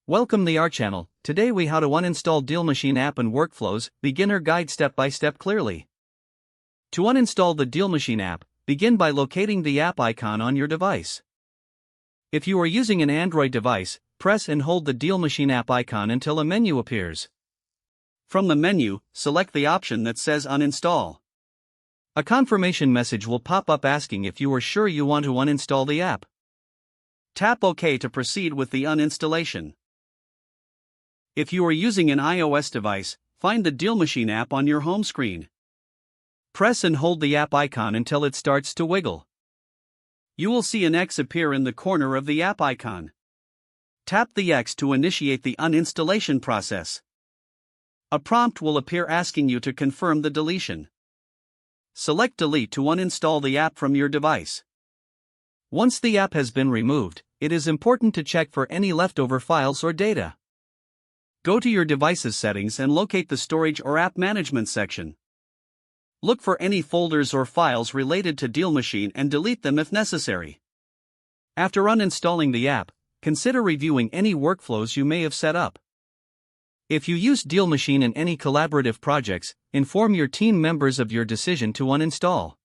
Welcome to our channel. Today we how to uninstall DealMachine app and workflows, beginner guide step by step clearly. To uninstall the DealMachine app, begin by locating the app icon on your device. If you are using an Android device, press and hold the DealMachine app icon until a menu appears. From the menu, select the option that says Uninstall. A confirmation message will pop up asking if you are sure you want to uninstall the app. Tap OK to proceed with the uninstallation. If you are using an iOS device, find the DealMachine app on your home screen. Press and hold the app icon until it starts to wiggle. You will see an X appear in the corner of the app icon. Tap the X to initiate the uninstallation process. A prompt will appear asking you to confirm the deletion. Select Delete to uninstall the app from your device. Once the app has been removed, it is important to check for any leftover files or data. Go to your device's settings and locate the Storage or App Management section. Look for any folders or files related to DealMachine and delete them if necessary. After uninstalling the app, consider reviewing any workflows you may have set up. If you use DealMachine in any collaborative projects, inform your team members of your decision to uninstall.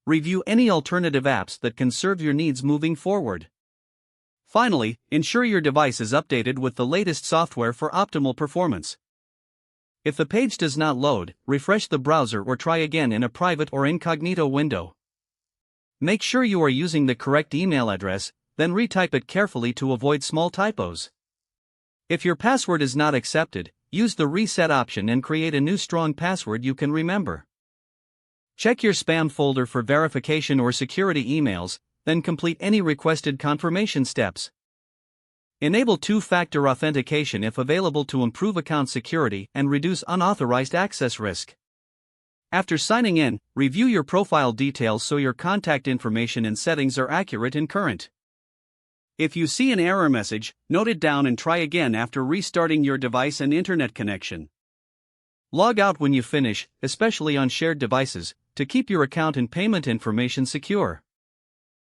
Review any alternative apps that can serve your needs moving forward. Finally, ensure your device is updated with the latest software for optimal performance. If the page does not load, refresh the browser or try again in a private or incognito window. Make sure you are using the correct email address, then retype it carefully to avoid small typos. If your password is not accepted, use the reset option and create a new strong password you can remember. Check your spam folder for verification or security emails, then complete any requested confirmation steps. Enable two-factor authentication if available to improve account security and reduce unauthorized access risk. After signing in, review your profile details so your contact information and settings are accurate and current. If you see an error message, note it down and try again after restarting your device and internet connection. Log out when you finish, especially on shared devices, to keep your account and payment information secure.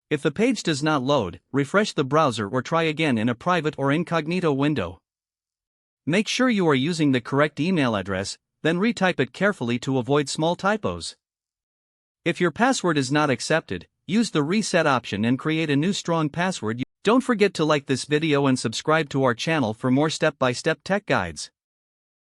If the page does not load, refresh the browser or try again in a private or incognito window. Make sure you are using the correct email address, then retype it carefully to avoid small typos. If your password is not accepted, use the reset option and create a new strong password. Don't forget to like this video and subscribe to our channel for more step-by-step tech guides.